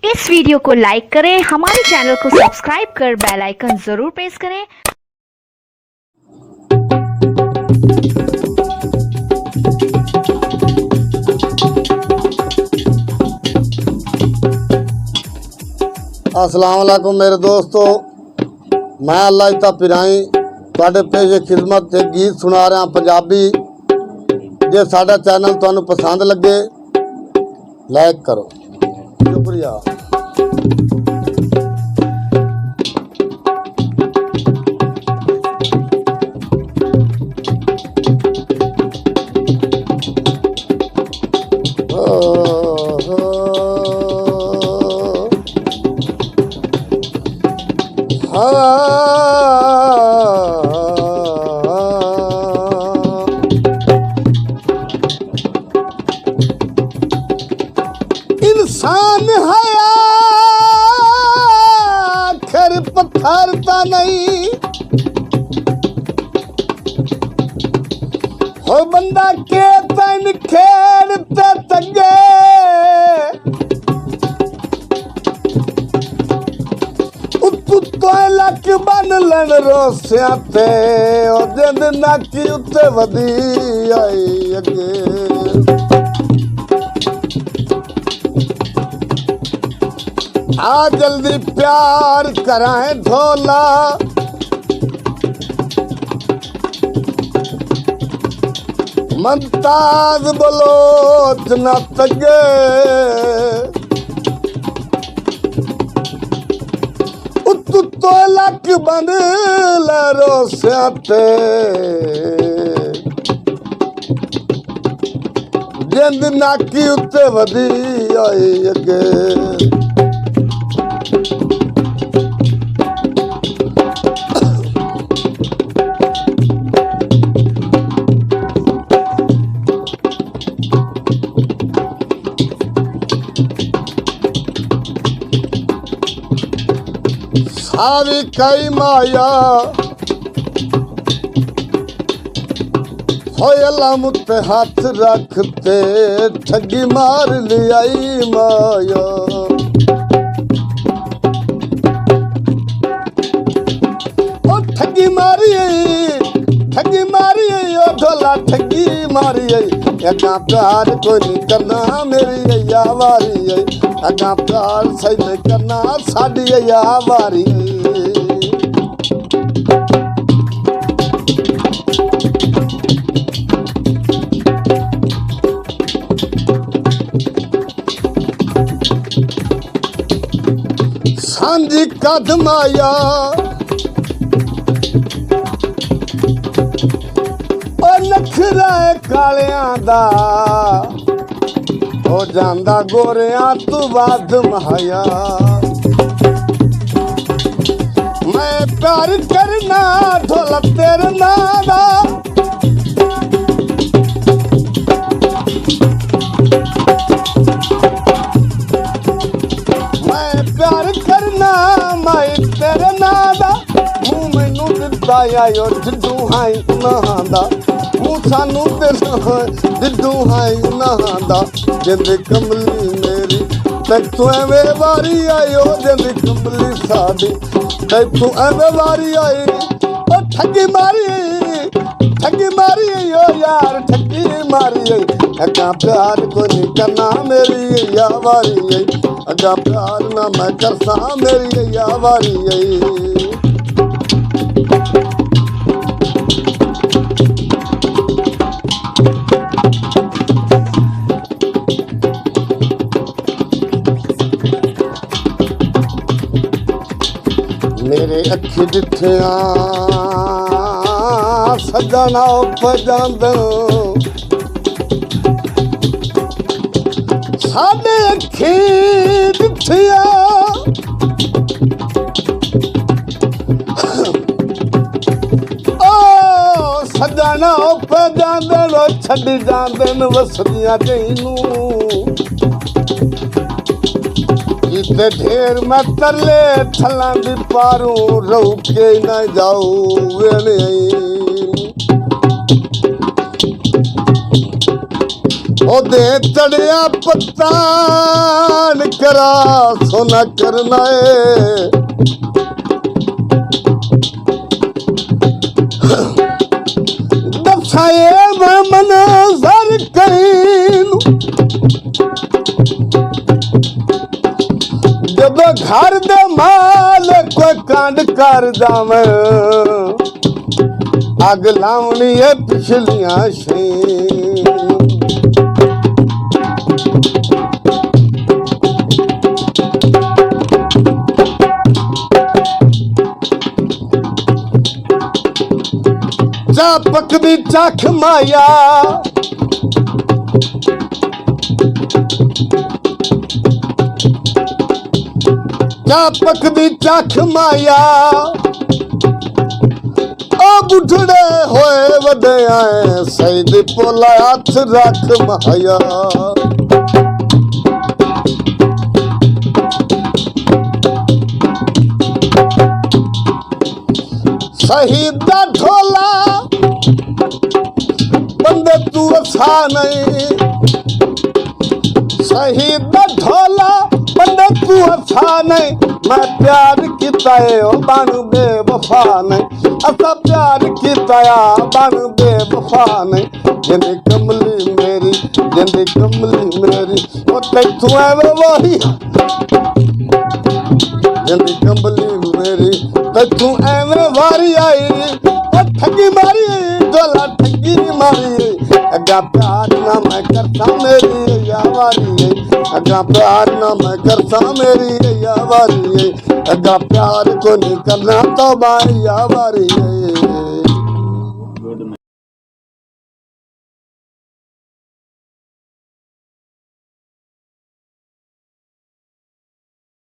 इस वीडियो को लाइक करें, हमारे चैनल को सब्सक्राइब कर बेल आइकन जरूर प्रेस करें। अस्सलाम वालेकुम मेरे दोस्तों, मैं अल्लाह इता पिराई तुहाडे पेश खिदमत से गीत सुना रहा पंजाबी। जे साडा चैनल तुहानू पसंद लगे लाइक करो, शुक्रिया। इंसान है आखिर पत्थरता नहीं हो, बंदा के तन खेड़ते तगे लक बन लन रोसिया ते जिंद नाकी उत्ते वधी आई अगे। आ जल्दी प्यार कराए धोला, ममताज बलोच न तगे तो लक बन रोसिया ते जिंद नाकी उत्ते वधी आई अगे। सारी कई माया होयला मुत हाथ रखते ठगी मार लियाई माया। ओ ठगी मारी ओ ढोला ठगी मारी अगा प्यार कोई नहीं करना मेरी यावारी अगा प्यार सही नहीं करना साड़ी यावारी। सांझी कदमाया नखरा कालिया दा हो जांदा गोरिया तू बाद माया। मैं प्यार करना ढोला तेरे नादा, मैं प्यार करना मैं तेरे नादा। मुँह मैनू दिता आयो जिद्दू हाई नहांदा, सानू दिद्दू हाई नहांदा। जिंद कमली मेरी तैथों एवें वारी आयो, जिंद कमली साडी तैथों एवें वारी आई। ओ ठगी मारी ओ यार ठगी मारी अगा प्यार को नहीं करना मेरी यावारी अगा प्यार ना मैं करसा मेरी यावारी। मेरे अखी जिथिया सजना पजांद साडे अखी जिथिया ओ सजना पजांद छड़ी जांदन वसदियां जैनू ते ढेर मैं तरले थलां दी पारू रहू के न जाऊ वेणे। ओ दे तड़िया पत्तान जरा सोना करना है दसाए मन सर कहीं जब घर दे माल कोई कांड कर जावे अग लावनी है पिछलियां शें चापक भी चख माया चापक भी चख माया बुढ़ड़े होए वडे आए सईद पोला हथ रख माया शहीदा ढोला बंदे तू असा नहीं शहीदा ढोला बंदे तू असा नहीं मैं प्यार किता है ओ बन बेवफा नहीं असा प्यार किता बन बेवफा नहीं जिंदी कमली मेरी ओ तैथू एवे वही जिंदी कमली मेरी तैथू एवे वारी आई ओ ठगी मारी डोला ठगी मारी अगा प्यार ना मैं करता मेरी यावारी अगा प्यार ना मैं करता मेरी यावारी अगा प्यार को नहीं करना तो भाई यावारी